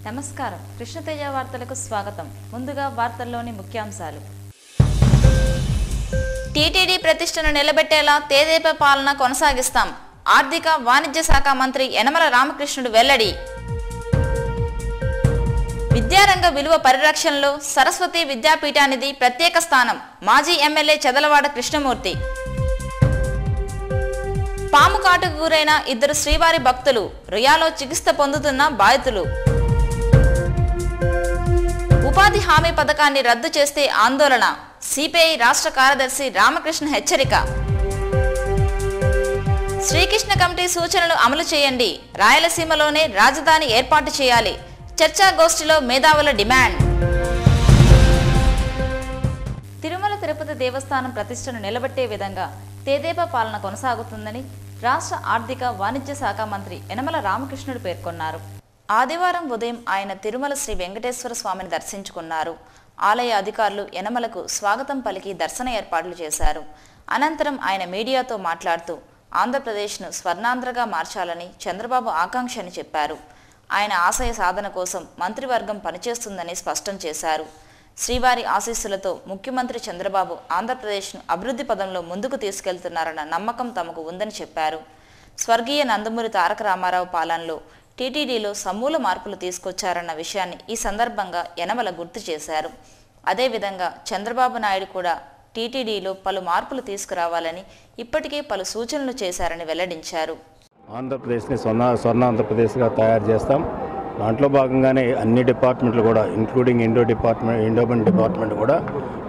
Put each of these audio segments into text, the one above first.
నమస్కారం కృష్ణతేజ వార్తలకు స్వాగతం. ముందుగా వార్తల్లోని ముఖ్యాంశాలు. టీటీడీ ప్రతిష్టను నిలబెట్టేలా తెదేపా పాలన కొనసాగిస్తాం. ఆర్థిక వాణిజ్య శాఖ మంత్రి యనమల రామకృష్ణుడు వెల్లడి. విద్యారంగ విలువ పరిరక్షణలో సరస్వతి విద్యాపీఠానిది ప్రత్యేక స్థానం. మాజీ ఎమ్మెల్యే చెదలవాడ కృష్ణమూర్తి. పాము కాటుకు గురైన 2 శ్రీవారి భక్తులు, రియాలో చికిత్స పొందుతున్న బాధితులు. ఉపాధి హామీ పథకాన్ని రద్దు చేస్తే ఆందోళన. సిపిఐ రాష్ట్ర కార్యదర్శి రామకృష్ణ హెచ్చరిక. శ్రీకృష్ణ కమిటీ సూచనలు అమలు చేయండి. రాయలసీమలోనే రాజధాని ఏర్పాటు చేయాలి. చర్చాగోష్ఠిలో మేధావుల డిమాండ్. తిరుమల తిరుపతి దేవస్థానం ప్రతిష్టను నిలబెట్టే విధంగా తెదేపా పాలన కొనసాగుతుందని రాష్ట్ర ఆర్థిక వాణిజ్య శాఖ మంత్రి యనమల రామకృష్ణుడు పేర్కొన్నారు. ఆదివారం ఉదయం ఆయన తిరుమల శ్రీ వెంకటేశ్వర స్వామిని దర్శించుకున్నారు. ఆలయ అధికారులు యనమలకు స్వాగతం పలికి దర్శన ఏర్పాట్లు చేశారు. అనంతరం ఆయన మీడియాతో మాట్లాడుతూ ఆంధ్రప్రదేశ్ను స్వర్ణాంధ్రగా మార్చాలని చంద్రబాబు ఆకాంక్ష అని చెప్పారు. ఆయన ఆశయ సాధన కోసం మంత్రివర్గం పనిచేస్తుందని స్పష్టం చేశారు. శ్రీవారి ఆశీస్సులతో ముఖ్యమంత్రి చంద్రబాబు ఆంధ్రప్రదేశ్ను అభివృద్ధి పదంలో ముందుకు తీసుకెళ్తున్నారన్న నమ్మకం తమకు ఉందని చెప్పారు. స్వర్గీయ నందమూరి తారక రామారావు పాలనలో టీటీడీలో సమూల మార్పులు తీసుకొచ్చారన్న విషయాన్ని ఈ సందర్భంగా యనమల గుర్తు చేశారు. అదేవిధంగా చంద్రబాబు నాయుడు కూడా టీటీడీలో పలు మార్పులు తీసుకురావాలని ఇప్పటికే పలు సూచనలు చేశారని వెల్లడించారు. ఆంధ్రప్రదేశ్ని స్వర్ణ ఆంధ్రప్రదేశ్గా తయారు చేస్తాం. దాంట్లో భాగంగానే అన్ని డిపార్ట్మెంట్లు కూడా ఇంక్లూడింగ్ ఎండోమెంట్ డిపార్ట్మెంట్ కూడా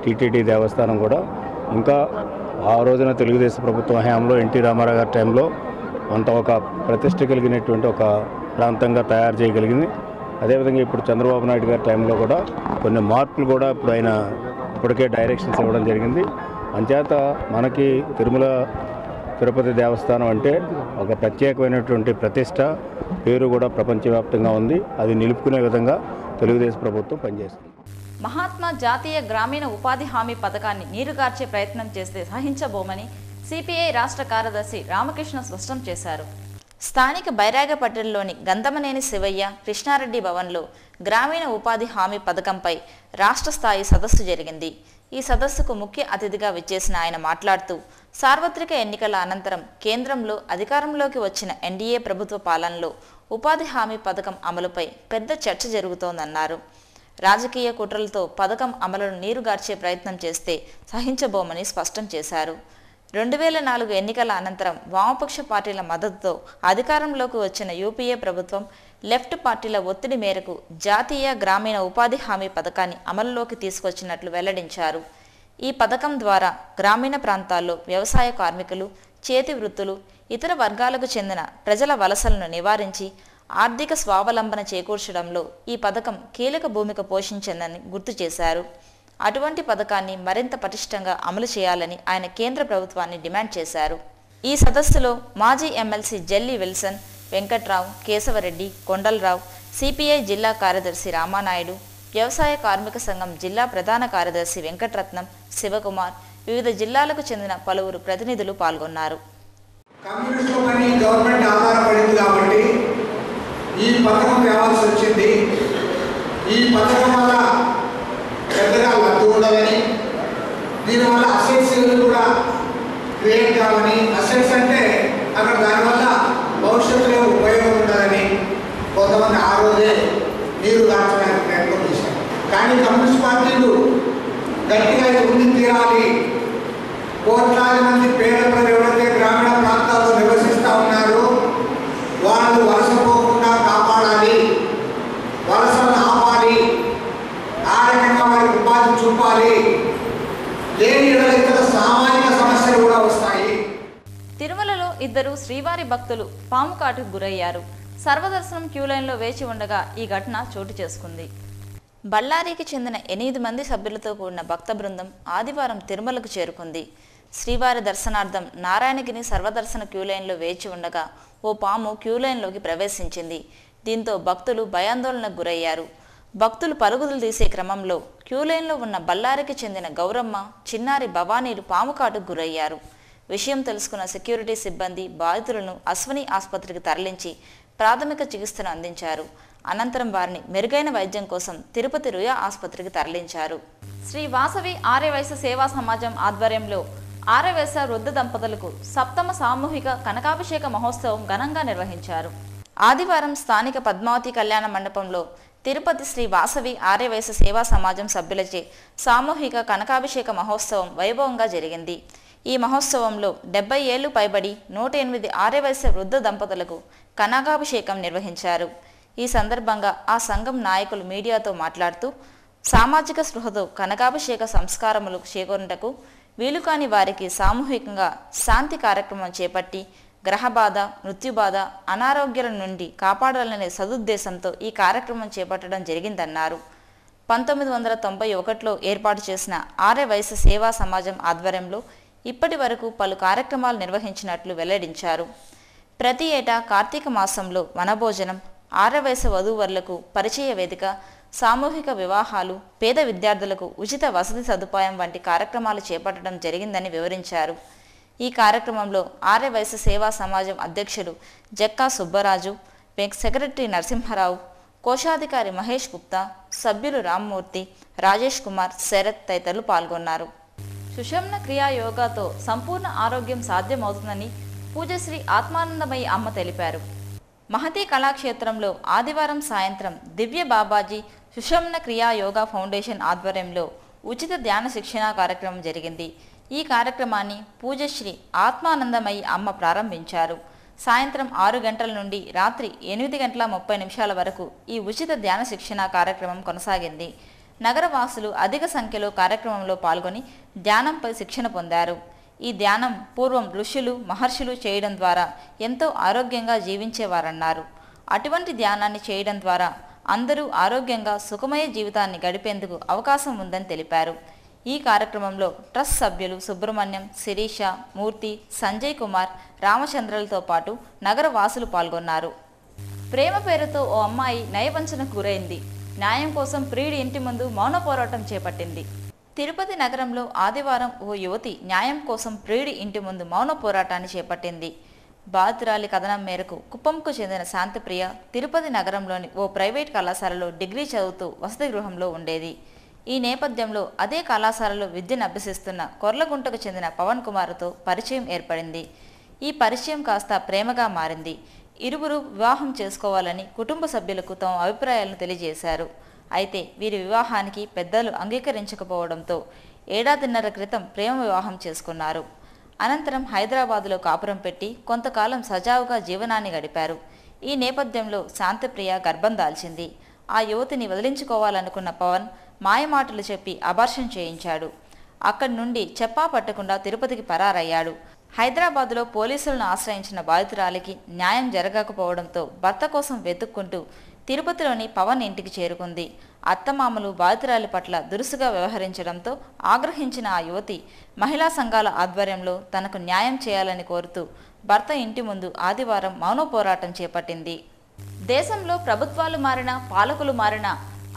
టీటీడీ దేవస్థానం కూడా ఇంకా ఆ రోజున తెలుగుదేశం ప్రభుత్వ హయాంలో ఎన్టీ రామారావు గారి టైంలో అంత ఒక ప్రతిష్ట కలిగినటువంటి ఒక ప్రాంతంగా తయారు చేయగలిగింది. అదేవిధంగా ఇప్పుడు చంద్రబాబు నాయుడు గారి టైంలో కూడా కొన్ని మార్పులు కూడా ఇప్పుడు ఆయన ఇప్పటికే డైరెక్షన్స్ ఇవ్వడం జరిగింది. అంచేత మనకి తిరుపతి దేవస్థానం అంటే ఒక ప్రత్యేకమైనటువంటి ప్రతిష్ట, పేరు కూడా ప్రపంచవ్యాప్తంగా ఉంది. అది నిలుపుకునే విధంగా తెలుగుదేశం ప్రభుత్వం పనిచేస్తుంది. మహాత్మా జాతీయ గ్రామీణ ఉపాధి హామీ పథకాన్ని నీరుగార్చే ప్రయత్నం చేస్తే సహించబోమని సిపిఐ రాష్ట్ర కార్యదర్శి రామకృష్ణ స్పష్టం చేశారు. స్థానిక బైరాగపట్టణంలోని గంధమనేని శివయ్య కృష్ణారెడ్డి భవన్లో గ్రామీణ ఉపాధి హామీ పథకంపై రాష్ట్ర స్థాయి సదస్సు జరిగింది. ఈ సదస్సుకు ముఖ్య అతిథిగా విచ్చేసిన ఆయన మాట్లాడుతూ సార్వత్రిక ఎన్నికల అనంతరం కేంద్రంలో అధికారంలోకి వచ్చిన ఎన్డీఏ ప్రభుత్వ పాలనలో ఉపాధి హామీ పథకం అమలుపై పెద్ద చర్చ జరుగుతోందన్నారు. రాజకీయ కుట్రలతో పథకం అమలును నీరుగార్చే ప్రయత్నం చేస్తే సహించబోమని స్పష్టం చేశారు. 2004 ఎన్నికల అనంతరం వామపక్ష పార్టీల మద్దతుతో అధికారంలోకి వచ్చిన యూపీఏ ప్రభుత్వం లెఫ్ట్ పార్టీల ఒత్తిడి మేరకు జాతీయ గ్రామీణ ఉపాధి హామీ పథకాన్ని అమలులోకి తీసుకొచ్చినట్లు వెల్లడించారు. ఈ పథకం ద్వారా గ్రామీణ ప్రాంతాల్లో వ్యవసాయ కార్మికులు, చేతి వృత్తులు, ఇతర వర్గాలకు చెందిన ప్రజల వలసలను నివారించి ఆర్థిక స్వావలంబన చేకూర్చడంలో ఈ పథకం కీలక భూమిక పోషించిందని గుర్తు చేశారు. అటువంటి పథకాన్ని మరింత పటిష్టంగా అమలు చేయాలని ఆయన కేంద్ర ప్రభుత్వాన్ని డిమాండ్ చేశారు. ఈ సదస్సులో మాజీ MLC Jelli Wilson, Venkatrao, Keshava Reddy, Kondalarao, CPI జిల్లా కార్యదర్శి రామానాయుడు, వ్యవసాయ కార్మిక సంఘం జిల్లా ప్రధాన కార్యదర్శి వెంకటరత్నం, శివకుమార్, వివిధ జిల్లాలకు చెందిన పలువురు ప్రతినిధులు పాల్గొన్నారు. పెద్దగా లబ్ధి ఉండదని, దీనివల్ల అసెట్స్ కూడా క్రియేట్ కావని, అసెట్స్ అంటే అక్కడ దానివల్ల భవిష్యత్తులో ఉపయోగం ఉండదని కొంతమంది ఆ రోజే నీరు దాచడానికి ప్రయత్నం చేశారు. కానీ కమ్యూనిస్ట్ పార్టీలు గట్టిగా ఉండి తీరాలి, కోట్లాది మంది పేద ప్రజలు ఎవరైతే గ్రామీణ ప్రాంతాల్లో నివసిస్తూ ఉన్నారో వాళ్ళు వలసపోకుండా కాపాడాలి, వలసలను ఆపాలి, ఆ రకంగా వారికి ఉపాధి చూపాలి, లేని ఇతర సామాజిక సమస్యలు కూడా వస్తాయి. తిరుమలలో 2 శ్రీవారి భక్తులు పాము కాటుకు గురయ్యారు. సర్వదర్శనం క్యూలైన్లో వేచి ఉండగా ఈ ఘటన చోటు చేసుకుంది. బళ్ళారికి చెందిన 8 మంది సభ్యులతో కూడిన భక్త బృందం ఆదివారం తిరుమలకు చేరుకుంది. శ్రీవారి దర్శనార్థం నారాయణగిరి సర్వదర్శన క్యూలైన్లో వేచి ఉండగా ఓ పాము క్యూలైన్లోకి ప్రవేశించింది. దీంతో భక్తులు భయాందోళనకు గురయ్యారు. భక్తులు పరుగుదులు తీసే క్రమంలో క్యూలైన్లో ఉన్న బళ్ళారికి చెందిన గౌరమ్మ, చిన్నారి భవానీలు పాము కాటుకు గురయ్యారు. విషయం తెలుసుకున్న సెక్యూరిటీ సిబ్బంది బాధితులను అశ్వని ఆసుపత్రికి తరలించి ప్రాథమిక చికిత్సను అందించారు. అనంతరం వారిని మెరుగైన వైద్యం కోసం తిరుపతి రుయా ఆసుపత్రికి తరలించారు. శ్రీ వాసవి ఆర్యవైశ్య సేవా సమాజం ఆధ్వర్యంలో ఆర్యవైశ్య వృద్ధ దంపతులకు సప్తమ సామూహిక కనకాభిషేక మహోత్సవం ఘనంగా నిర్వహించారు. ఆదివారం స్థానిక పద్మావతి కళ్యాణ మండపంలో తిరుపతి శ్రీ వాసవి ఆర్యవైశ్య సేవా సమాజం సభ్యులచే సామూహిక కనకాభిషేక మహోత్సవం వైభవంగా జరిగింది. ఈ మహోత్సవంలో 70 ఏళ్లు పైబడి 108 ఆర్యవైశ్య వృద్ధ దంపతులకు కనకాభిషేకం నిర్వహించారు. ఈ సందర్భంగా ఆ సంఘం నాయకులు మీడియాతో మాట్లాడుతూ సామాజిక స్పృహతో కనకాభిషేక సంస్కారములు చేకూరుటకు వీలుకాని వారికి సామూహికంగా శాంతి కార్యక్రమం చేపట్టి గ్రహబాధ, మృత్యుబాధ, అనారోగ్యాల నుండి కాపాడాలనే సదుద్దేశంతో ఈ కార్యక్రమం చేపట్టడం జరిగిందన్నారు. 1991లో ఏర్పాటు చేసిన ఆర్యవైశ్య సేవా సమాజం ఆధ్వర్యంలో ఇప్పటి వరకు పలు కార్యక్రమాలు నిర్వహించినట్లు వెల్లడించారు. ప్రతి ఏటా కార్తీక మాసంలో వనభోజనం, ఆర్యవైశ్య వధూవరులకు పరిచయ వేదిక, సామూహిక వివాహాలు, పేద విద్యార్థులకు ఉచిత వసతి సదుపాయం వంటి కార్యక్రమాలు చేపట్టడం జరిగిందని వివరించారు. ఈ కార్యక్రమంలో ఆర్యవైశ్య సేవా సమాజం అధ్యక్షులు జక్కా సుబ్బరాజు, సెక్రటరీ నరసింహారావు, కోశాధికారి మహేష్ గుప్తా, సభ్యులు రామ్మూర్తి, రాజేష్ కుమార్, శరత్ తదితరులు పాల్గొన్నారు. సుషుమ్న క్రియా యోగాతో సంపూర్ణ ఆరోగ్యం సాధ్యమవుతుందని పూజశ్రీ ఆత్మానందమయి అమ్మ తెలిపారు. మహతి కళాక్షేత్రంలో ఆదివారం సాయంత్రం దివ్య బాబాజీ సుషుమ్న క్రియా యోగా ఫౌండేషన్ ఆధ్వర్యంలో ఉచిత ధ్యాన శిక్షణా కార్యక్రమం జరిగింది. ఈ కార్యక్రమాన్ని పూజశ్రీ ఆత్మానందమయి అమ్మ ప్రారంభించారు. సాయంత్రం 6 గంటల నుండి రాత్రి 8:30 వరకు ఈ ఉచిత ధ్యాన శిక్షణా కార్యక్రమం కొనసాగింది. నగరవాసులు అధిక సంఖ్యలో కార్యక్రమంలో పాల్గొని ధ్యానంపై శిక్షణ పొందారు. ఈ ధ్యానం పూర్వం ఋషులు, మహర్షులు చేయడం ద్వారా ఎంతో ఆరోగ్యంగా జీవించేవారన్నారు. అటువంటి ధ్యానాన్ని చేయడం ద్వారా అందరూ ఆరోగ్యంగా సుఖమయ జీవితాన్ని గడిపేందుకు అవకాశం ఉందని తెలిపారు. ఈ కార్యక్రమంలో ట్రస్ట్ సభ్యులు సుబ్రహ్మణ్యం, శిరీష, మూర్తి, సంజయ్ కుమార్, రామచంద్రలతో పాటు నగర వాసులు పాల్గొన్నారు. ప్రేమ పేరుతో ఓ అమ్మాయి నయవంచనకు గురైంది. న్యాయం కోసం ప్రియుడి ఇంటి ముందు మౌన పోరాటం చేపట్టింది. తిరుపతి నగరంలో ఆదివారం ఓ యువతి న్యాయం కోసం ప్రియుడి ఇంటి ముందు మౌన పోరాటాన్ని చేపట్టింది. బాధితురాలి కథనం మేరకు కుప్పంకు చెందిన శాంతిప్రియ తిరుపతి నగరంలోని ఓ ప్రైవేట్ కళాశాలలో డిగ్రీ చదువుతూ వసతి గృహంలో ఉండేది. ఈ నేపథ్యంలో అదే కళాశాలలో విద్యను అభ్యసిస్తున్న కొర్లగుంటకు చెందిన పవన్ కుమార్తో పరిచయం ఏర్పడింది. ఈ పరిచయం కాస్త ప్రేమగా మారింది. ఇరువురు వివాహం చేసుకోవాలని కుటుంబ సభ్యులకు తమ అభిప్రాయాలను తెలియజేశారు. అయితే వీరి వివాహానికి పెద్దలు అంగీకరించకపోవడంతో 1.5 ఏళ్ల క్రితం ప్రేమ వివాహం చేసుకున్నారు. అనంతరం హైదరాబాదులో కాపురం పెట్టి కొంతకాలం సజావుగా జీవనాన్ని గడిపారు. ఈ నేపథ్యంలో శాంతిప్రియ గర్భం దాల్చింది. ఆ యువతిని వదిలించుకోవాలనుకున్న పవన్ మాయమాటలు చెప్పి అబార్షన్ చేయించాడు. అక్కడి నుండి చెప్పా పట్టకుండా తిరుపతికి పరారయ్యాడు. హైదరాబాదులో పోలీసులను ఆశ్రయించిన బాధితురాలికి న్యాయం జరగకపోవడంతో భర్త కోసం వెతుక్కుంటూ తిరుపతిలోని పవన్ ఇంటికి చేరుకుంది. అత్తమామలు బాధితురాలి పట్ల దురుసుగా వ్యవహరించడంతో ఆగ్రహించిన ఆ యువతి మహిళా సంఘాల ఆధ్వర్యంలో తనకు న్యాయం చేయాలని కోరుతూ భర్త ఇంటి ముందు ఆదివారం మౌన పోరాటం చేపట్టింది. దేశంలో ప్రభుత్వాలు మారినా, పాలకులు మారినా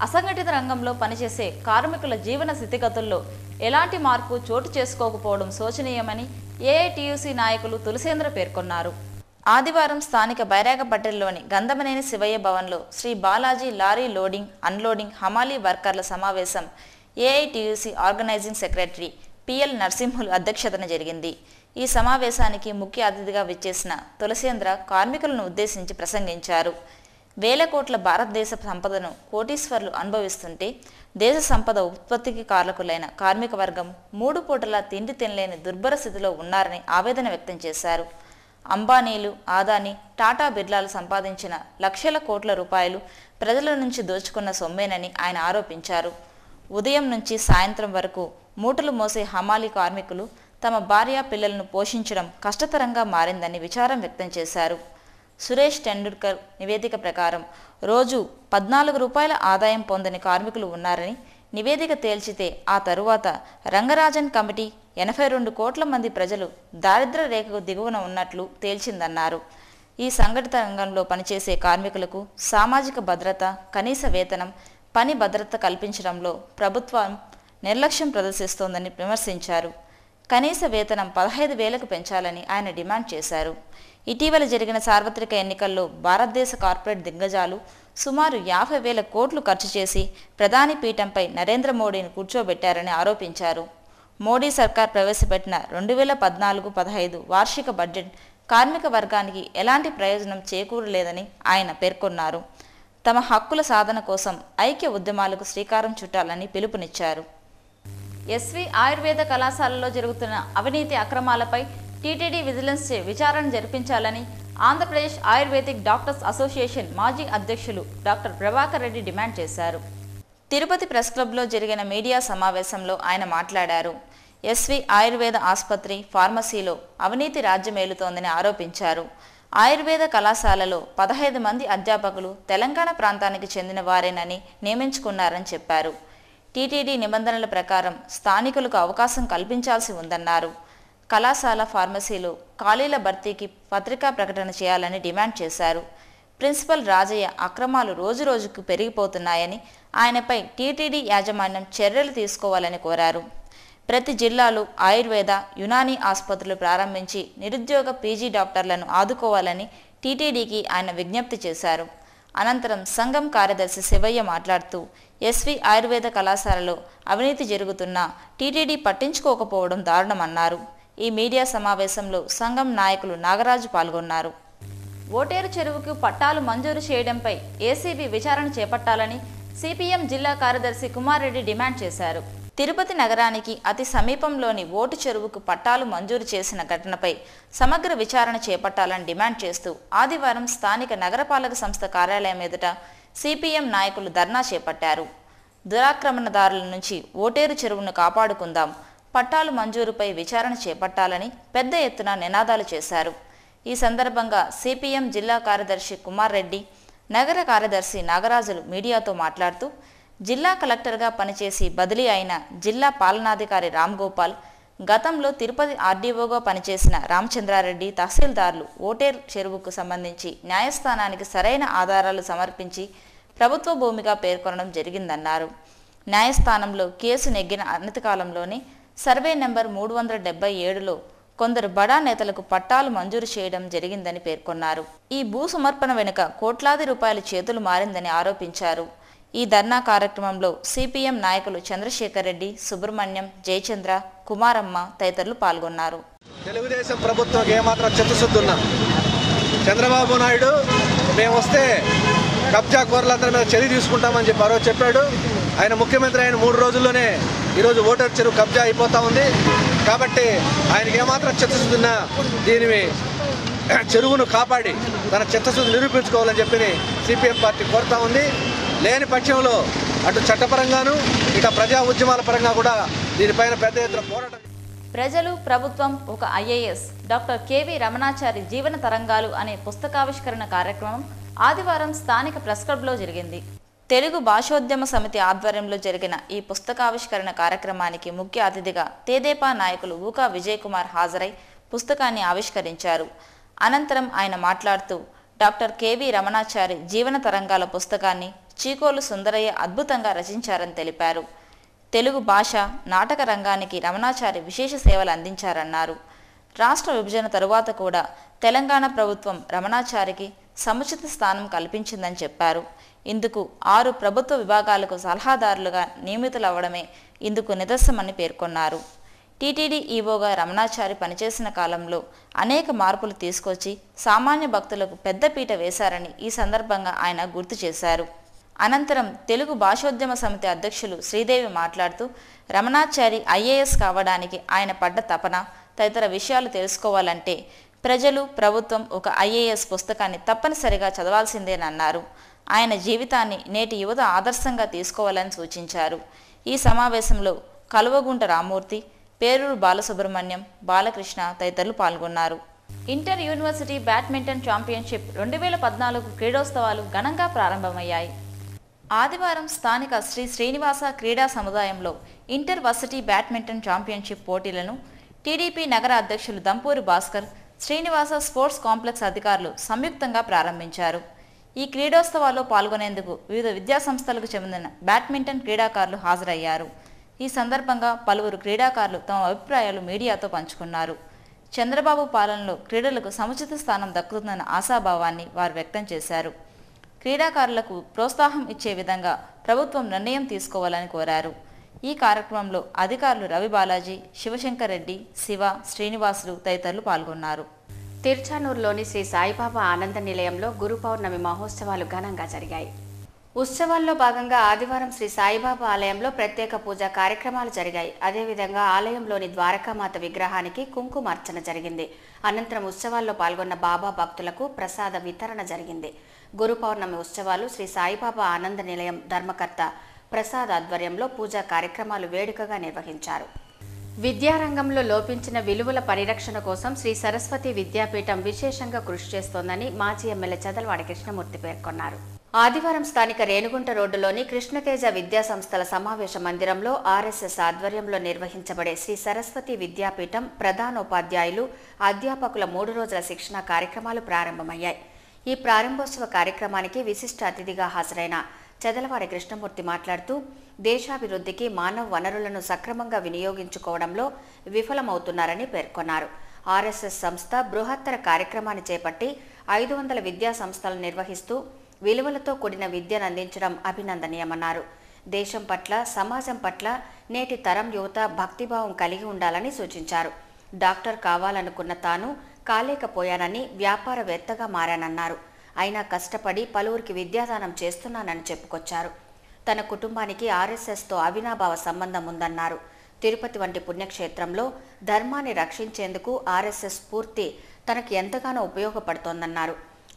అసంఘటిత రంగంలో పనిచేసే కార్మికుల జీవన స్థితిగతుల్లో ఎలాంటి మార్పు చోటు చేసుకోకపోవడం శోచనీయమని ఏఐటీయూసీ నాయకులు తులసేంద్ర పేర్కొన్నారు. ఆదివారం స్థానిక బైరాగపట్టణంలోని గంధమనేని శివయ్య భవన్లో Sri Balaji lorry loading, unloading హమాలీ వర్కర్ల సమావేశం AITUC organising secretary PL Narasimhulu అధ్యక్షతన జరిగింది. ఈ సమావేశానికి ముఖ్య అతిథిగా విచ్చేసిన తులసేంద్ర కార్మికులను ఉద్దేశించి ప్రసంగించారు. వేల కోట్ల భారతదేశ సంపదను కోటీశ్వర్లు అనుభవిస్తుంటే దేశ సంపద ఉత్పత్తికి కారకులైన కార్మిక వర్గం 3 పూటలా తిండి తినలేని దుర్భర స్థితిలో ఉన్నారని ఆవేదన వ్యక్తం చేశారు. అంబానీలు, ఆదాని, టాటా బిర్లాలు సంపాదించిన లక్షల కోట్ల రూపాయలు ప్రజల నుంచి దోచుకున్న సొమ్మేనని ఆయన ఆరోపించారు. ఉదయం నుంచి సాయంత్రం వరకు మూటలు మోసే హమాలీ కార్మికులు తమ భార్య పిల్లలను పోషించడం కష్టతరంగా మారిందని విచారం వ్యక్తం చేశారు. సురేష్ టెండూల్కర్ నివేదిక ప్రకారం రోజు 14 రూపాయల ఆదాయం పొందని కార్మికులు ఉన్నారని నివేదిక తేల్చితే ఆ తరువాత రంగరాజన్ కమిటీ 82 కోట్ల మంది ప్రజలు దారిద్ర్య రేఖకు దిగువన ఉన్నట్లు తేల్చిందన్నారు. ఈ సంఘటిత రంగంలో పనిచేసే కార్మికులకు సామాజిక భద్రత, కనీస వేతనం, పని భద్రత కల్పించడంలో ప్రభుత్వం నిర్లక్ష్యం ప్రదర్శిస్తోందని విమర్శించారు. కనీస వేతనం 15,000కు పెంచాలని ఆయన డిమాండ్ చేశారు. ఇటీవల జరిగిన సార్వత్రిక ఎన్నికల్లో భారతదేశ కార్పొరేట్ దిగ్గజాలు సుమారు 50,000 కోట్లు ఖర్చు చేసి ప్రధాని పీఠంపై నరేంద్ర మోడీని కూర్చోబెట్టారని ఆరోపించారు. మోడీ సర్కార్ ప్రవేశపెట్టిన 2014-15 వార్షిక బడ్జెట్ కార్మిక వర్గానికి ఎలాంటి ప్రయోజనం చేకూరలేదని ఆయన పేర్కొన్నారు. తమ హక్కుల సాధన కోసం ఐక్య ఉద్యమాలకు శ్రీకారం చుట్టాలని పిలుపునిచ్చారు. ఎస్వి ఆయుర్వేద కళాశాలలో జరుగుతున్న అవినీతి అక్రమాలపై టీటీడీ విజిలెన్స్ చే విచారణ జరిపించాలని ఆంధ్రప్రదేశ్ ఆయుర్వేదిక్ డాక్టర్స్ అసోసియేషన్ మాజీ అధ్యక్షులు డాక్టర్ ప్రభాకర్ రెడ్డి డిమాండ్ చేశారు. తిరుపతి ప్రెస్ క్లబ్లో జరిగిన మీడియా సమావేశంలో ఆయన మాట్లాడారు. ఎస్వి ఆయుర్వేద ఆసుపత్రి, ఫార్మసీలో అవినీతి రాజ్యమేలుతోందని ఆరోపించారు. ఆయుర్వేద కళాశాలలో 15 మంది అధ్యాపకులు తెలంగాణ ప్రాంతానికి చెందిన వారేనని నియమించుకున్నారని చెప్పారు. టీటీడీ నిబంధనల ప్రకారం స్థానికులకు అవకాశం కల్పించాల్సి ఉందన్నారు. కళాశాల ఫార్మసీలో ఖాళీల భర్తీకి పత్రికా ప్రకటన చేయాలని డిమాండ్ చేశారు. ప్రిన్సిపల్ రాజయ్య అక్రమాలు రోజురోజుకు పెరిగిపోతున్నాయని, ఆయనపై టీటీడీ యాజమాన్యం చర్యలు తీసుకోవాలని కోరారు. ప్రతి జిల్లాలో ఆయుర్వేద, యునానీ ఆసుపత్రులు ప్రారంభించి నిరుద్యోగ పీజీ డాక్టర్లను ఆదుకోవాలని టీటీడీకి ఆయన విజ్ఞప్తి చేశారు. అనంతరం సంఘం కార్యదర్శి శివయ్య మాట్లాడుతూ ఎస్వి ఆయుర్వేద కళాశాలలో అవినీతి జరుగుతున్నా టీటీడీ పట్టించుకోకపోవడం దారుణమన్నారు. ఈ మీడియా సమావేశంలో సంఘం నాయకులు నాగరాజు పాల్గొన్నారు. ఓటేరు చెరువుకు పట్టాలు మంజూరు చేయడంపై ఏసీబీ విచారణ చేపట్టాలని సిపిఎం జిల్లా కార్యదర్శి కుమార్ రెడ్డి డిమాండ్ చేశారు. తిరుపతి నగరానికి అతి సమీపంలోని ఓటు చెరువుకు పట్టాలు మంజూరు చేసిన ఘటనపై సమగ్ర విచారణ చేపట్టాలని డిమాండ్ చేస్తూ ఆదివారం స్థానిక నగరపాలక సంస్థ కార్యాలయం ఎదుట సిపిఎం నాయకులు ధర్నా చేపట్టారు. దురాక్రమణదారుల నుంచి ఓటేరు చెరువును కాపాడుకుందాం, పట్టాలు మంజూరుపై విచారణ చేపట్టాలని పెద్ద ఎత్తున నినాదాలు చేశారు. ఈ సందర్భంగా సిపిఎం జిల్లా కార్యదర్శి కుమార్ రెడ్డి, నగర కార్యదర్శి నాగరాజులు మీడియాతో మాట్లాడుతూ జిల్లా కలెక్టర్గా పనిచేసి బదిలీ అయిన జిల్లా పాలనాధికారి రామ్ గోపాల్, గతంలో తిరుపతి ఆర్డీఓగా పనిచేసిన రామచంద్రారెడ్డి తహసీల్దార్లు ఓటేరు చెరువుకు సంబంధించి న్యాయస్థానానికి సరైన ఆధారాలు సమర్పించి ప్రభుత్వ భూమిగా పేర్కొనడం జరిగిందన్నారు. న్యాయస్థానంలో కేసు నెగ్గిన అనతికాలంలోనే సర్వే నెంబర్ 377లో కొందరు బడా నేతలకు పట్టాలు మంజూరు చేయడం జరిగిందని పేర్కొన్నారు. ఈ భూ సమర్పణ వెనుక కోట్లాది రూపాయల చేతులు మారిందని ఆరోపించారు. ఈ ధర్నా కార్యక్రమంలో సిపిఎం నాయకులు చంద్రశేఖర్ రెడ్డి, సుబ్రహ్మణ్యం, జయచంద్ర, కుమారమ్మ తదితరులు పాల్గొన్నారు. తెలుగుదేశం ప్రభుత్వం ఏమాత్రం చిత్తశుద్ధున్నా చంద్రబాబు నాయుడు మేము వస్తే కబ్జా కోరలందరి మీద చర్య తీసుకుంటామని చెప్పి ఆరోజు చెప్పాడు. ఆయన ముఖ్యమంత్రి అయిన 3 రోజుల్లోనే ఈరోజు ఓటర్ చెరువు కబ్జా అయిపోతూ ఉంది. కాబట్టి ఆయనకి ఏమాత్రం చిత్తశుద్ధున్నా దీనిని చెరువును కాపాడి తన చిత్తశుద్ధి నిరూపించుకోవాలని చెప్పి సిపిఎం పార్టీ కోరుతా ఉంది. లేని పక్షంలో అటు చట్టపరంగాను ఇక ప్రజా ఉద్యమాల పరంగా కూడా దీనిపైన పెద్ద ఎత్తున పోరాటం. ప్రజలు, ప్రభుత్వం, ఒక ఐఏఎస్ డాక్టర్ కెవి రమణాచారి జీవన తరంగాలు అనే పుస్తకావిష్కరణ కార్యక్రమం ఆదివారం స్థానిక ప్రెస్ క్లబ్లో జరిగింది. తెలుగు భాషోద్యమ సమితి ఆధ్వర్యంలో జరిగిన ఈ పుస్తకావిష్కరణ కార్యక్రమానికి ముఖ్య అతిథిగా తెదేపా నాయకులు ఊకా విజయ్ కుమార్ హాజరై పుస్తకాన్ని ఆవిష్కరించారు. అనంతరం ఆయన మాట్లాడుతూ డాక్టర్ కెవి రమణాచారి జీవన తరంగాల పుస్తకాన్ని చీకోలు సుందరయ్య అద్భుతంగా రచించారని తెలిపారు. తెలుగు భాష, నాటక రంగానికి రమణాచారి విశేష సేవలు అందించారన్నారు. రాష్ట్ర విభజన తరువాత కూడా తెలంగాణ ప్రభుత్వం రమణాచారికి సముచిత స్థానం కల్పించిందని చెప్పారు. ఇందుకు 6 ప్రభుత్వ విభాగాలకు సలహాదారులుగా నియమితులవ్వడమే ఇందుకు నిదర్శనమని పేర్కొన్నారు. టీటీడీ ఈవోగా రమణాచారి పనిచేసిన కాలంలో అనేక మార్పులు తీసుకొచ్చి సామాన్య భక్తులకు పెద్దపీట వేశారని ఈ సందర్భంగా ఆయన గుర్తు చేశారు. అనంతరం తెలుగు భాషోద్యమ సమితి అధ్యక్షులు శ్రీదేవి మాట్లాడుతూ రమణాచారి ఐఏఎస్ కావడానికి ఆయన పడ్డ తపన తదితర విషయాలు తెలుసుకోవాలంటే ప్రజలు, ప్రభుత్వం ఒక ఐఏఎస్ పుస్తకాన్ని తప్పనిసరిగా చదవాల్సిందేనన్నారు. ఆయన జీవితాన్ని నేటి యువత ఆదర్శంగా తీసుకోవాలని సూచించారు. ఈ సమావేశంలో కలువగుంట రామూర్తి, పేరూరు బాలసుబ్రహ్మణ్యం, బాలకృష్ణ తదితరులు పాల్గొన్నారు. ఇంటర్ యూనివర్సిటీ బ్యాడ్మింటన్ ఛాంపియన్షిప్ 2014 క్రీడోత్సవాలు ఘనంగా ప్రారంభమయ్యాయి. ఆదివారం స్థానిక శ్రీ శ్రీనివాస క్రీడా సముదాయంలో ఇంటర్ వర్సిటీ బ్యాడ్మింటన్ ఛాంపియన్షిప్ పోటీలను టీడీపీ నగర అధ్యక్షులు దంపూరి భాస్కర్, శ్రీనివాస స్పోర్ట్స్ కాంప్లెక్స్ అధికారులు సంయుక్తంగా ప్రారంభించారు. ఈ క్రీడోత్సవాల్లో పాల్గొనేందుకు వివిధ విద్యాసంస్థలకు చెందిన బ్యాడ్మింటన్ క్రీడాకారులు హాజరయ్యారు. ఈ సందర్భంగా పలువురు క్రీడాకారులు తమ అభిప్రాయాలు మీడియాతో పంచుకున్నారు. చంద్రబాబు పాలనలో క్రీడలకు సముచిత స్థానం దక్కుతుందన్న ఆశాభావాన్ని వారు వ్యక్తం చేశారు. క్రీడాకారులకు ప్రోత్సాహం ఇచ్చే విధంగా ప్రభుత్వం నిర్ణయం తీసుకోవాలని కోరారు. ఈ కార్యక్రమంలో అధికారులు రవి బాలాజీ, శివశంకర్ రెడ్డి, శివ, శ్రీనివాసులు తదితరులు పాల్గొన్నారు. తిరుచానూరులోని శ్రీ సాయిబాబా ఆనంద నిలయంలో గురు పౌర్ణమి మహోత్సవాలు ఘనంగా జరిగాయి. ఉత్సవాల్లో భాగంగా ఆదివారం శ్రీ సాయిబాబా ఆలయంలో ప్రత్యేక పూజా కార్యక్రమాలు జరిగాయి. అదేవిధంగా ఆలయంలోని ద్వారకామాత విగ్రహానికి కుంకుమార్చన జరిగింది. అనంతరం ఉత్సవాల్లో పాల్గొన్న బాబా భక్తులకు ప్రసాద వితరణ జరిగింది. గురు పౌర్ణమి ఉత్సవాలు శ్రీ సాయిబాబా ఆనంద నిలయం ధర్మకర్త ప్రసాద్ ఆధ్వర్యంలో పూజా కార్యక్రమాలు వేడుకగా నిర్వహించారు. విద్యారంగంలో లోపించిన విలువల పరిరక్షణ కోసం శ్రీ సరస్వతి విద్యాపీఠం విశేషంగా కృషి చేస్తోందని మాజీ ఎమ్మెల్యే చదలవాడ కృష్ణమూర్తి పేర్కొన్నారు. ఆదివారం స్థానిక రేణుగుంట రోడ్డులోని కృష్ణతేజ విద్యా సంస్థల సమావేశ మందిరంలో ఆర్ఎస్ఎస్ ఆధ్వర్యంలో నిర్వహించబడే శ్రీ సరస్వతి విద్యాపీఠం ప్రధానోపాధ్యాయులు, అధ్యాపకుల 3 రోజుల శిక్షణా కార్యక్రమాలు ప్రారంభమయ్యాయి. ఈ ప్రారంభోత్సవ కార్యక్రమానికి విశిష్ట అతిథిగా హాజరైన చదలవాడ కృష్ణమూర్తి మాట్లాడుతూ దేశాభివృద్ధికి మానవ వనరులను సక్రమంగా వినియోగించుకోవడంలో విఫలమవుతున్నారని పేర్కొన్నారు. ఆర్ఎస్ఎస్ సంస్థ బృహత్తర కార్యక్రమాన్ని చేపట్టి 500 విద్యా సంస్థలను నిర్వహిస్తూ విలువలతో కూడిన విద్యను అందించడం అభినందనీయమన్నారు. దేశం పట్ల, సమాజం పట్ల నేటి తరం యువత భక్తిభావం కలిగి ఉండాలని సూచించారు. డాక్టర్ కావాలనుకున్న తాను కాలేకపోయానని వ్యాపారవేత్తగా మారానన్నారు. అయినా కష్టపడి పలువురికి విద్యాదానం చేస్తున్నానని చెప్పుకొచ్చారు. తన కుటుంబానికి ఆర్ఎస్ఎస్తో అవినాభావ సంబంధం ఉందన్నారు. తిరుపతి వంటి పుణ్యక్షేత్రంలో ధర్మాన్ని రక్షించేందుకు ఆర్ఎస్ఎస్ స్ఫూర్తి తనకు ఎంతగానో ఉపయోగపడుతోందన్నారు.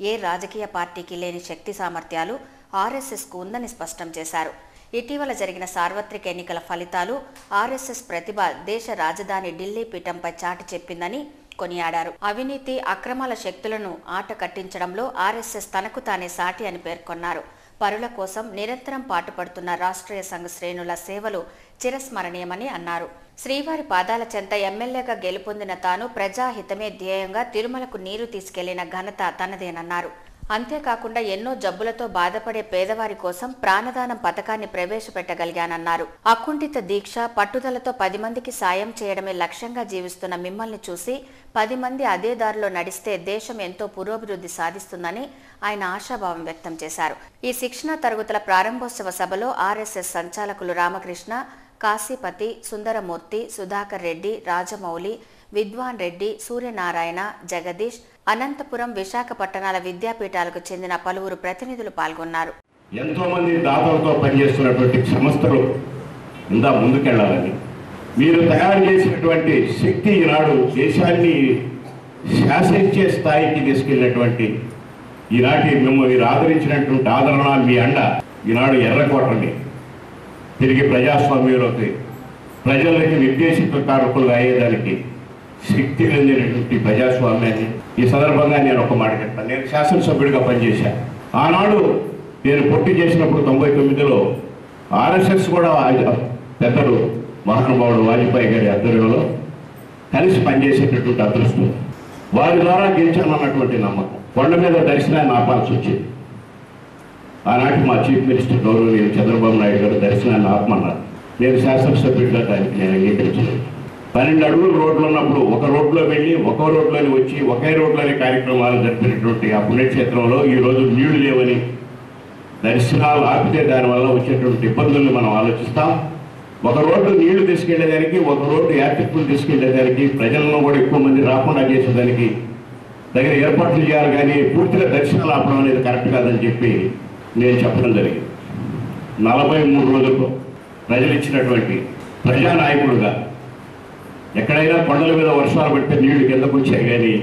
ఏ రాజకీయ పార్టీకి లేని శక్తి సామర్థ్యాలు ఆర్ఎస్ఎస్కు ఉందని స్పష్టం చేశారు. ఇటీవల జరిగిన సార్వత్రిక ఎన్నికల ఫలితాలు ఆర్ఎస్ఎస్ ప్రతిభ దేశ రాజధాని ఢిల్లీ పీఠంపై చాటి చెప్పిందని కొనియాడారు. అవినీతి, అక్రమాల శక్తులను ఆట కట్టించడంలో ఆర్ఎస్ఎస్ తనకు తానే సాటి అని పేర్కొన్నారు. పరుల కోసం నిరంతరం పాటుపడుతున్న రాష్ట్రీయ సంఘ శ్రేణుల సేవలు చిరస్మరణీయమని అన్నారు. శ్రీవారి పాదాల చెంత ఎమ్మెల్యేగా గెలుపొందిన తాను ప్రజాహితమే ధ్యేయంగా తిరుమలకు నీరు తీసుకెళ్లిన ఘనత తనదేనన్నారు. అంతేకాకుండా ఎన్నో జబ్బులతో బాధపడే పేదవారి కోసం ప్రాణదానం పథకాన్ని ప్రవేశపెట్టగలిగానన్నారు. అకుంఠిత దీక్ష, పట్టుదలతో 10 మందికి సాయం చేయడమే లక్ష్యంగా జీవిస్తున్న మిమ్మల్ని చూసి 10 మంది అదే దారిలో నడిస్తే దేశం ఎంతో పురోభివృద్ధి సాధిస్తుందని ఆయన ఆశాభావం వ్యక్తం చేశారు. ఈ శిక్షణా తరగతుల ప్రారంభోత్సవ సభలో ఆర్ఎస్ఎస్ సంచాలకులు రామకృష్ణ, కాశీపతి, సుందరమూర్తి, సుధాకర్ రెడ్డి, రాజమౌళి, విద్వాన్ రెడ్డి, సూర్యనారాయణ, జగదీష్, అనంతపురం, విశాఖపట్టణాల విద్యాపీఠాలకు చెందిన పలువురు ప్రతినిధులు పాల్గొన్నారు. ఎంతో మంది దాతలతో పనిచేస్తున్నటువంటి సంస్థలు ఇంకా ముందుకెళ్లాలని, మీరు తయారు చేసినటువంటి శక్తి ఈనాడు దేశాన్ని శాసించే స్థాయికి తీసుకెళ్లినటువంటి ఈనాటి మీరు ఆదరించినటువంటి ఆదరణ, మీ అండ ఈనాడు ఎర్రకోటని తిరిగి ప్రజాస్వామ్యంలోకి ప్రజలకి నిర్దేశితకారకులుగా అయ్యేదానికి శక్తి చెందినటువంటి ప్రజాస్వామ్యాన్ని ఈ సందర్భంగా నేను ఒక మాట చెప్తాను. నేను శాసనసభ్యుడిగా పనిచేశాను. ఆనాడు నేను పోటీ చేసినప్పుడు 99లో ఆర్ఎస్ఎస్ కూడా పెద్దలు మహానుభావుడు వాజ్పేయి గారి ఆధ్వర్యంలో కలిసి పనిచేసేటటువంటి అదృష్టం, వారి ద్వారా గెలిచానన్నటువంటి నమ్మకం. కొండ మీద దర్శనాన్ని ఆపాల్సి వచ్చింది. ఆనాటి మా చీఫ్ మినిస్టర్ గౌరవనీయులు చంద్రబాబు నాయుడు గారు దర్శనాన్ని ఆపమన్నారు. నేను శాసనసభ్యుడిగా దానికి నేను అంగీకరించలేదు. 12 అడుగులు రోడ్లు ఉన్నప్పుడు ఒక రోడ్లో వెళ్ళి ఒక రోడ్లోని వచ్చి ఒకే రోడ్లోని కార్యక్రమాలు జరిపినటువంటి ఆ పుణ్యక్షేత్రంలో ఈరోజు నీళ్లు లేవని దర్శనాలు ఆపితే దానివల్ల వచ్చేటువంటి ఇబ్బందుల్ని మనం ఆలోచిస్తాం. ఒక రోడ్డు నీళ్లు తీసుకెళ్లేదానికి, ఒక రోడ్డు యాత్రికులు తీసుకెళ్లేదానికి, ప్రజలను కూడా ఎక్కువ మంది రాకుండా చేసేదానికి దగ్గర ఏర్పాట్లు చేయాలి. కానీ పూర్తిగా దర్శనాలు ఆపడం అనేది కరెక్ట్ కాదని చెప్పి నేను చెప్పడం జరిగింది. 43 రోజుల్లో ప్రజలు ఇచ్చినటువంటి ప్రజానాయకుడుగా ఎక్కడైనా కొండల మీద వర్షాలు పడితే నీళ్లు కిందకు వచ్చాయి, కానీ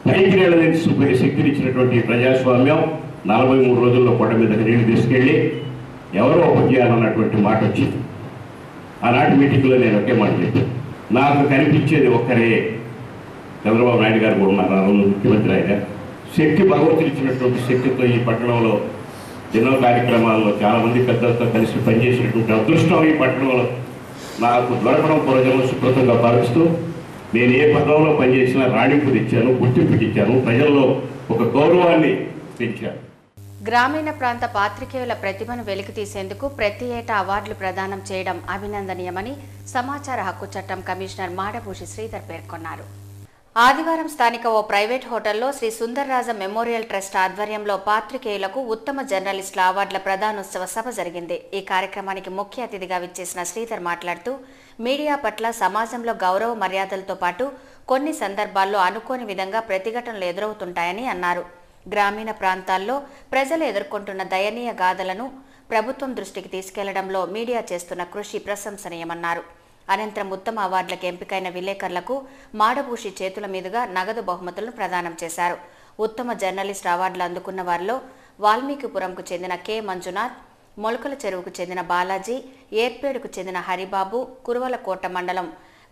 పైకి నీళ్ళ నుంచి శక్తినిచ్చినటువంటి ప్రజాస్వామ్యం 43 రోజుల్లో కొండ మీదకి నీళ్లు తీసుకెళ్ళి ఎవరో ఉపజేయాలన్నటువంటి మాట వచ్చింది. ఆనాటి మీటింగ్లో నేను ఒకే మాట చెప్పాను, నాకు కనిపించేది ఒక్కరే చంద్రబాబు నాయుడు గారు కూడా ఉన్నారు. ఆ రోజు ముఖ్యమంత్రి ఆయన శక్తి భగవంతుడు ఇచ్చినటువంటి శక్తితో ఈ పట్టణంలో ఎన్నో కార్యక్రమాల్లో చాలామంది పెద్దలతో కలిసి పనిచేసినటువంటి అదృష్టం ఈ పట్టణంలో నాకు దొరకడం పూర్వజన్మ సుకృతంగా భావిస్తూ నేను ఏ పదంలో పనిచేసినా రాణింపు తెచ్చాను, గుర్తింపు ఇచ్చాను, ప్రజల్లో ఒక గౌరవాన్ని పెంచాను. గ్రామీణ ప్రాంత పాత్రికేయుల ప్రతిభను వెలికితీసేందుకు ప్రతి ఏటా అవార్డులు ప్రదానం చేయడం అభినందనీయమని సమాచార హక్కు చట్టం కమిషనర్ మాడభూషి శ్రీధర్ పేర్కొన్నారు. ఆదివారం స్థానిక ఓ ప్రైవేట్ హోటల్లో శ్రీ సుందర్రాజ మెమోరియల్ ట్రస్ట్ ఆధ్వర్యంలో పాత్రికేయులకు ఉత్తమ జర్నలిస్టుల అవార్డుల ప్రదానోత్సవ సభ జరిగింది. ఈ కార్యక్రమానికి ముఖ్య అతిథిగా విచ్చేసిన శ్రీధర్ మాట్లాడుతూ మీడియా పట్ల సమాజంలో గౌరవ మర్యాదలతో పాటు కొన్ని సందర్భాల్లో అనుకోని విధంగా ప్రతిఘటనలు ఎదురవుతుంటాయని అన్నారు. గ్రామీణ ప్రాంతాల్లో ప్రజలు ఎదుర్కొంటున్న దయనీయ గాథలను ప్రభుత్వం దృష్టికి తీసుకెళ్లడంలో మీడియా చేస్తున్న కృషి ప్రశంసనీయమన్నారు. అనంతరం ఉత్తమ అవార్డులకు ఎంపికైన విలేకరులకు మాడభూషి చేతుల మీదుగా నగదు బహుమతులను ప్రదానం చేశారు. ఉత్తమ జర్నలిస్ట్ అవార్డులు అందుకున్న వారిలో వాల్మీకిపురంకు చెందిన కె మంజునాథ్, మొలకల చెరువుకు చెందిన బాలాజీ, ఏర్పేడుకు చెందిన హరిబాబు, కురువలకోట మండలం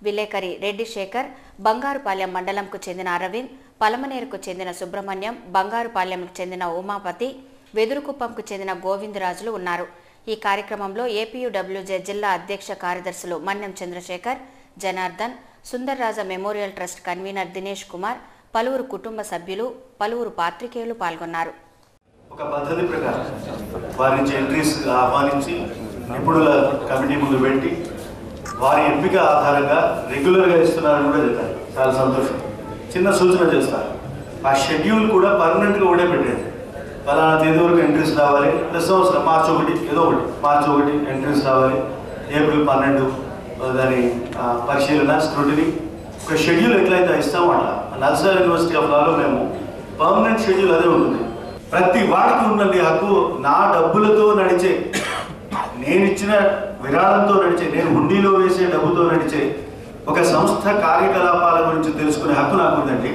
విలేకరి రెడ్డి శేఖర్, బంగారుపాలెం మండలంకు చెందిన అరవింద్, పలమనేరుకు చెందిన సుబ్రహ్మణ్యం, బంగారుపాలెంకు చెందిన ఉమాపతి, వెదురుకుప్పంకు చెందిన గోవిందరాజులు ఉన్నారు. ఈ కార్యక్రమంలో ఏపీయూడబ్ల్యూజే జిల్లా అధ్యక్ష కార్యదర్శులు Manyam Chandrasekhar, Janardhan, Sundarraja memorial trust convener Dinesh Kumar, పలువురు కుటుంబ సభ్యులు, పలువురు పాత్రికేయులు పాల్గొన్నారు. ఒక పద్ధతి ప్రకారం వారి నుంచి ఎంట్రీస్ ఆహ్వానించి నిపుణుల కమిటీ ముందు పెట్టి వారి ఎంపిక ఆధారంగా రెగ్యులర్గా ఇస్తున్నారని కూడా చెప్పారు. చాలా సంతోషం. చిన్న సూచన చేస్తారు, ఆ షెడ్యూల్ కూడా పర్మనెంట్గా కూడా పెట్టండి. ఫలానా తేదీ వరకు ఎంట్రీస్ రావాలి, ప్లస్ అవసరం మార్చి 1 ఏదో ఒకటి మార్చి 1 ఎంట్రీస్ రావాలి, ఏప్రిల్ 12 దాని పరిశీలన స్క్రూటినీ ఒక షెడ్యూల్ ఎట్లయితే ఇస్తామో అట్లా నల్సార్ యూనివర్సిటీ ఆఫ్ లాలో మేము పర్మనెంట్ షెడ్యూల్ అదే ఉంటుంది. ప్రతి వాడికి ఉన్నది హక్కు. నా డబ్బులతో నడిచే, నేను ఇచ్చిన విరాళంతో నడిచే, నేను హుండీలో వేసే డబ్బుతో నడిచే ఒక సంస్థ కార్యకలాపాల గురించి తెలుసుకునే హక్కు నాకు ఉందండి.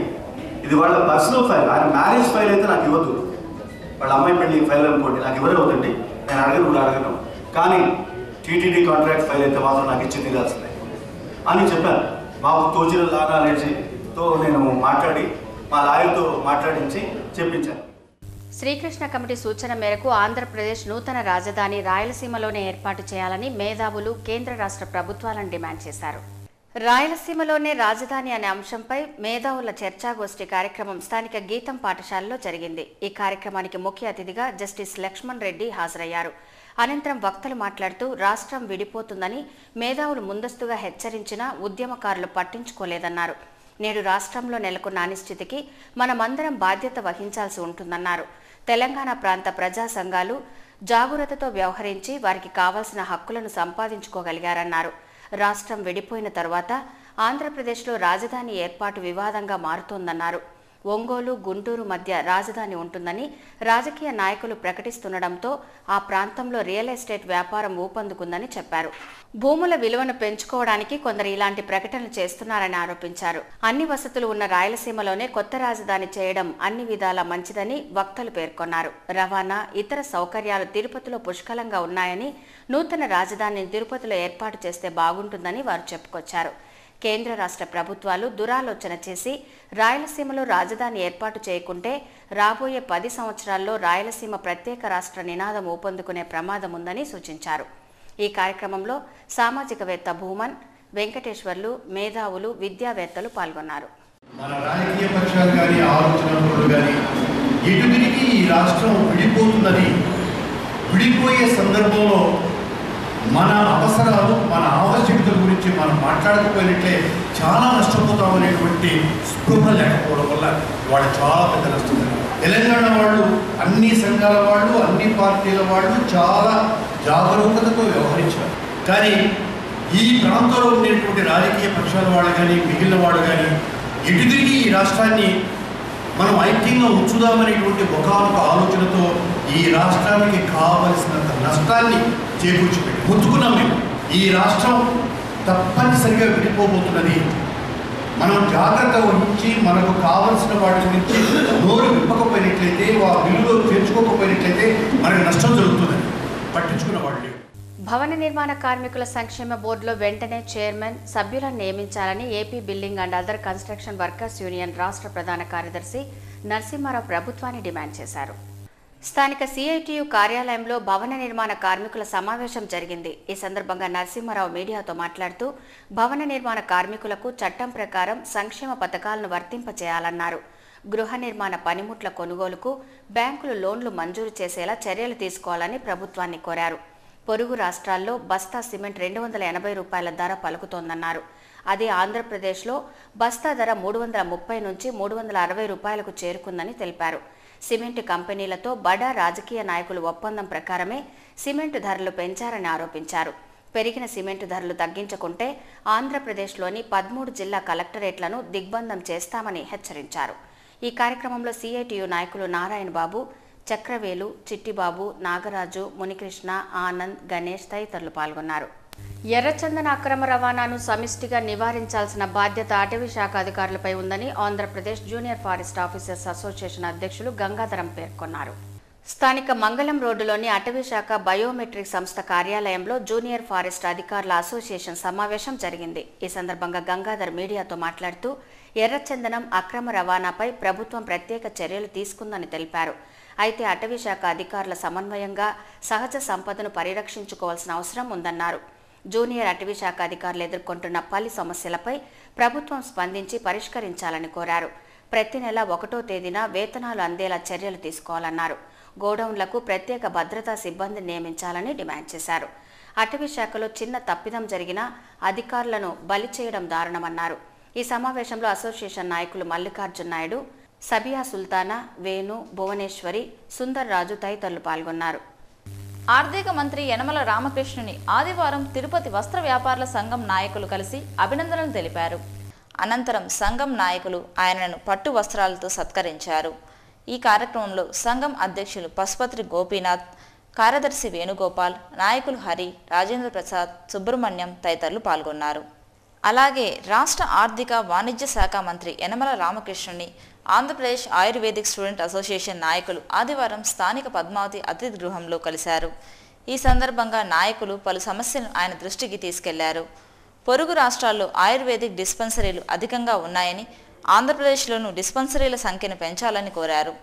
ఇది వాళ్ళ పర్సనల్ ఫైల్. ఆయన మ్యారేజ్ ఫైల్ అయితే నాకు ఇవ్వద్దు, వాళ్ళ అమ్మాయి పెళ్లి ఫైల్ అనుకోండి, నాకు ఎవరే అవుతుంది, నేను అడగను కూడా అడగను. కానీ టీటీడీ కాంట్రాక్ట్ ఫైల్ అయితే మాత్రం నాకు ఇచ్చి తీరాల్సిందే అని చెప్పాను. మాకు తోచిన లా నాలెడ్జ్తో నేను మాట్లాడి మా లాయర్తో మాట్లాడించి చెప్పించాను. శ్రీకృష్ణ కమిటీ సూచన మేరకు ఆంధ్రప్రదేశ్ నూతన రాజధాని రాయలసీమలోనే ఏర్పాటు చేయాలని మేధావులు కేంద్ర రాష్ట్ర ప్రభుత్వాలను డిమాండ్ చేశారు. రాయలసీమలోనే రాజధాని అనే అంశంపై మేధావుల చర్చాగోష్ఠి కార్యక్రమం స్థానిక గీతం పాఠశాలలో జరిగింది. ఈ కార్యక్రమానికి ముఖ్య అతిథిగా జస్టిస్ లక్ష్మణ్ రెడ్డి హాజరయ్యారు. అనంతరం వక్తలు మాట్లాడుతూ రాష్ట్రం విడిపోతుందని మేధావులు ముందస్తుగా హెచ్చరించినా ఉద్యమకారులు పట్టించుకోలేదన్నారు. నేడు రాష్ట్రంలో నెలకొన్న అనిశ్చితికి మనమందరం బాధ్యత వహించాల్సి ఉంటుందన్నారు. తెలంగాణ ప్రాంత ప్రజా సంఘాలు జాగరూకతతో వ్యవహరించి వారికి కావాల్సిన హక్కులను సంపాదించుకోగలిగారన్నారు. రాష్ట్రం విడిపోయిన తర్వాత ఆంధ్రప్రదేశ్లో రాజధాని ఏర్పాటు వివాదంగా మారుతోందన్నారు. ఒంగోలు, గుంటూరు మధ్య రాజధాని ఉంటుందని రాజకీయ నాయకులు ప్రకటిస్తుండటంతో ఆ ప్రాంతంలో రియల్ ఎస్టేట్ వ్యాపారం ఊపందుకుందని చెప్పారు. భూముల విలువను పెంచుకోవడానికి కొందరు ఇలాంటి ప్రకటనలు చేస్తున్నారని ఆరోపించారు. అన్ని వసతులు ఉన్న రాయలసీమలోనే కొత్త రాజధాని చేయడం అన్ని విధాలా మంచిదని వక్తలు పేర్కొన్నారు. రవాణా, ఇతర సౌకర్యాలు తిరుపతిలో పుష్కలంగా ఉన్నాయని నూతన రాజధానిని తిరుపతిలో ఏర్పాటు చేస్తే బాగుంటుందని వారు చెప్పుకొచ్చారు. కేంద్ర రాష్ట్ర ప్రభుత్వాలు దురాలోచన చేసి రాయలసీమలో రాజధాని ఏర్పాటు చేయకుంటే రాబోయే 10 సంవత్సరాల్లో రాయలసీమ ప్రత్యేక రాష్ట్ర నినాదం ఊపందుకునే ప్రమాదం ఉందని సూచించారు. ఈ కార్యక్రమంలో సామాజికవేత్త భూమన్, వెంకటేశ్వర్లు, మేధావులు, విద్యావేత్తలు పాల్గొన్నారు. మన రాజకీయ పక్షాలు కానీ ఆలోచనలు కానీ ఎటు తిరిగి ఈ రాష్ట్రం విడిపోతుందని, విడిపోయే సందర్భంలో మన అవసరాలు, మన ఆవశ్యకతల గురించి మనం మాట్లాడకపోయినట్లే చాలా నష్టపోతామనేటువంటి స్పృహ లేకపోవడం వల్ల వాళ్ళు చాలా పెద్ద నష్టం. తెలంగాణ వాళ్ళు, అన్ని సంఘాల వాళ్ళు, అన్ని పార్టీల వాళ్ళు చాలా జాగరూకతతో వ్యవహరించారు. కానీ ఈ ప్రాంతంలో ఉండేటువంటి రాజకీయ పక్షాల వాళ్ళు కానీ మిగిలిన వాళ్ళు కానీ ఎటు తిరిగి ఈ రాష్ట్రాన్ని మనం ఐక్యంగా ఉంచుదామనేటువంటి ఒకానొక ఆలోచనతో ఈ రాష్ట్రానికి కావలసినంత నష్టాన్ని చేకూర్చిపెట్టి ముట్టుకున్నాం. మేము ఈ రాష్ట్రం తప్పనిసరిగా విడిపోబోతున్నది. మనం జాగ్రత్త వహించి మనకు కావలసిన వాటి గురించి నోరు విప్పకపోయినట్లయితే, ఆ బిల్లులో చేర్చుకోకపోయినట్లయితే మనకు నష్టం జరుగుతుందని పట్టించుకున్న వాళ్ళు. భవన నిర్మాణ కార్మికుల సంక్షేమ బోర్డులో వెంటనే చైర్మన్, సభ్యులను నియమించాలని AP building and other construction workers union రాష్ట్ర ప్రధాన కార్యదర్శి నరసింహారావు ప్రభుత్వాన్ని డిమాండ్ చేశారు. స్థానిక సిఐటియు కార్యాలయంలో భవన నిర్మాణ కార్మికుల సమావేశం జరిగింది. ఈ సందర్భంగా నరసింహారావు మీడియాతో మాట్లాడుతూ భవన నిర్మాణ కార్మికులకు చట్టం ప్రకారం సంక్షేమ పథకాలను వర్తింపచేయాలన్నారు. గృహ నిర్మాణ పనిముట్ల కొనుగోలుకు బ్యాంకులు లోన్లు మంజూరు చేసేలా చర్యలు తీసుకోవాలని ప్రభుత్వాన్ని కోరారు. పొరుగు రాష్ట్రాల్లో బస్తా సిమెంట్ 280 రూపాయల ధర పలుకుతోందన్నారు. అదే ఆంధ్రప్రదేశ్లో బస్తా ధర 330 నుంచి 360 రూపాయలకు చేరుకుందని తెలిపారు. సిమెంట్ కంపెనీలతో బడా రాజకీయ నాయకులు ఒప్పందం ప్రకారమే సిమెంట్ ధరలు పెంచారని ఆరోపించారు. పెరిగిన సిమెంట్ ధరలు తగ్గించకుంటే ఆంధ్రప్రదేశ్లోని 13 జిల్లా కలెక్టరేట్లను దిగ్బంధం చేస్తామని హెచ్చరించారు. ఈ కార్యక్రమంలో సిఐటియు నాయకులు నారాయణ బాబు, చక్రవేలు, చిట్టిబాబు, నాగరాజు, మునికృష్ణ, ఆనంద్, గణేష్ తదితరులు పాల్గొన్నారు. ఎర్రచందన అక్రమ రవాణాను సమిష్టిగా నివారించాల్సిన బాధ్యత అటవీ శాఖ అధికారులపై ఉందని Andhra Pradesh junior forest officers association అధ్యక్షులు గంగాధరం పేర్కొన్నారు. స్థానిక మంగళం రోడ్డులోని అటవీ శాఖ బయోమెట్రిక్ సంస్థ కార్యాలయంలో జూనియర్ ఫారెస్ట్ అధికారుల అసోసియేషన్ సమావేశం జరిగింది. ఈ సందర్భంగా గంగాధర్ మీడియాతో మాట్లాడుతూ ఎర్రచందనం అక్రమ రవాణాపై ప్రభుత్వం ప్రత్యేక చర్యలు తీసుకుందని తెలిపారు. అయితే అటవీ శాఖ అధికారుల సమన్వయంగా సహజ సంపదను పరిరక్షించుకోవాల్సిన అవసరం ఉందన్నారు. జూనియర్ అటవీ శాఖ అధికారులు ఎదుర్కొంటున్న పలు సమస్యలపై ప్రభుత్వం స్పందించి పరిష్కరించాలని కోరారు. ప్రతి నెల 1వ తేదీన వేతనాలు అందేలా చర్యలు తీసుకోవాలన్నారు. గోడౌన్లకు ప్రత్యేక భద్రతా సిబ్బందిని నియమించాలని డిమాండ్ చేశారు. అటవీ శాఖలో చిన్న తప్పిదం జరిగినా అధికారులను బలి చేయడం దారుణమన్నారు. ఈ సమావేశంలో అసోసియేషన్ నాయకులు మల్లికార్జున నాయుడు, సబియా సుల్తానా, వేణు, భువనేశ్వరి, సుందర్ రాజు తదితరులు పాల్గొన్నారు. ఆర్థిక మంత్రి యనమల రామకృష్ణుని ఆదివారం తిరుపతి వస్త్ర వ్యాపారుల సంఘం నాయకులు కలిసి అభినందనలు తెలిపారు. అనంతరం సంఘం నాయకులు ఆయనను పట్టు వస్త్రాలతో సత్కరించారు. ఈ కార్యక్రమంలో సంఘం అధ్యక్షులు పశుపత్రి గోపీనాథ్, కార్యదర్శి వేణుగోపాల్, నాయకులు హరి, రాజేంద్ర ప్రసాద్, సుబ్రహ్మణ్యం తదితరులు పాల్గొన్నారు. అలాగే రాష్ట్ర ఆర్థిక వాణిజ్య శాఖ మంత్రి యనమల రామకృష్ణుని ఆంధ్రప్రదేశ్ ఆయుర్వేదిక్ స్టూడెంట్ అసోసియేషన్ నాయకులు ఆదివారం స్థానిక పద్మావతి అతిథి గృహంలో కలిశారు. ఈ సందర్భంగా నాయకులు పలు సమస్యలను ఆయన దృష్టికి తీసుకెళ్లారు. పొరుగు రాష్ట్రాల్లో ఆయుర్వేదిక్ డిస్పెన్సరీలు అధికంగా ఉన్నాయని, ఆంధ్రప్రదేశ్లోనూ డిస్పెన్సరీల సంఖ్యను పెంచాలని కోరారు.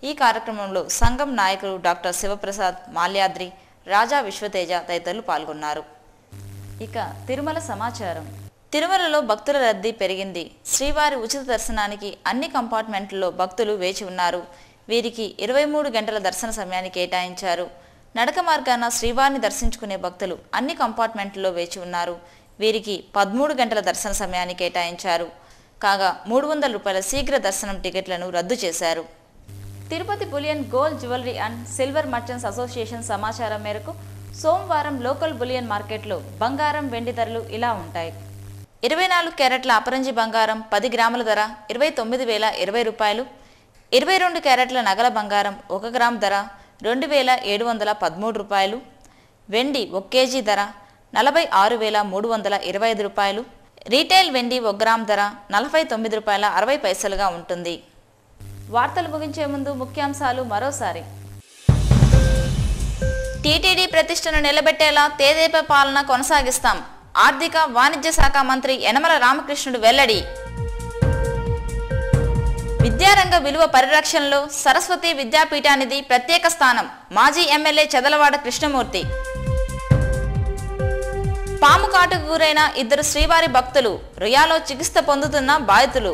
ఈ కార్యక్రమంలో సంఘం నాయకులు డాక్టర్ శివప్రసాద్, మాల్యాద్రి, రాజా విశ్వతేజ తదితరులు పాల్గొన్నారు. ఇక తిరుమల సమాచారం. తిరుమలలో భక్తుల రద్దీ పెరిగింది. శ్రీవారి ఉచిత దర్శనానికి అన్ని కంపార్ట్మెంట్లలో భక్తులు వేచి ఉన్నారు. వీరికి 23 గంటల దర్శన సమయాన్ని కేటాయించారు. నడక మార్గాన శ్రీవారిని దర్శించుకునే భక్తులు అన్ని కంపార్ట్మెంట్లలో వేచి ఉన్నారు. వీరికి 13 గంటల దర్శన సమయాన్ని కేటాయించారు. కాగా 300 రూపాయల శీఘ్ర దర్శనం టికెట్లను రద్దు చేశారు. Tirupati bullion gold jewellery and silver merchants association సమాచారం మేరకు సోమవారం లోకల్ బులియన్ మార్కెట్లో బంగారం, వెండి ధరలు ఇలా ఉంటాయి. 24 క్యారెట్ల అపరంజి బంగారం 10 గ్రాముల ధర 29,020 రూపాయలు. 22 క్యారెట్ల నగల బంగారం 1 గ్రాము ధర 2,713 రూపాయలు. వెండి 1 కేజీ ధర 46,325 రూపాయలు. రీటైల్ వెండి 1 గ్రాము ధర 49 రూపాయల 60 పైసలుగా ఉంటుంది. వార్తలు ముగించే ముందు ముఖ్యాంశాలు మరోసారి. టీటీడీ ప్రతిష్టను నిలబెట్టేలా తేదేపా పాలన కొనసాగిస్తాం. ఆర్థిక వాణిజ్య శాఖ మంత్రి యనమల రామకృష్ణుడు వెల్లడి. విద్యారంగ విలువ పరిరక్షణలో సరస్వతి విద్యాపీఠానిది ప్రత్యేక స్థానం. మాజీ ఎమ్మెల్యే చెదలవాడ కృష్ణమూర్తి. పాము కాటుకు గురైన 2 శ్రీవారి భక్తులు, రుయాలో చికిత్స పొందుతున్న బాధితులు.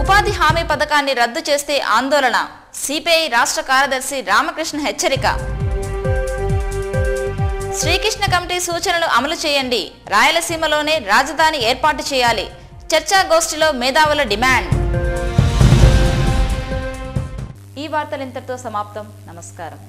ఉపాధి హామీ పథకాన్ని రద్దు చేస్తే ఆందోళన. సిపిఐ రాష్ట్ర కార్యదర్శి రామకృష్ణ హెచ్చరిక. శ్రీకృష్ణ కమిటీ సూచనలు అమలు చేయండి. రాయలసీమలోనే రాజధాని ఏర్పాటు చేయాలి. చర్చాగోష్ఠిలో మేధావుల డిమాండ్. ఈ వార్తలు ఇంతటితో సమాప్తం. నమస్కారం.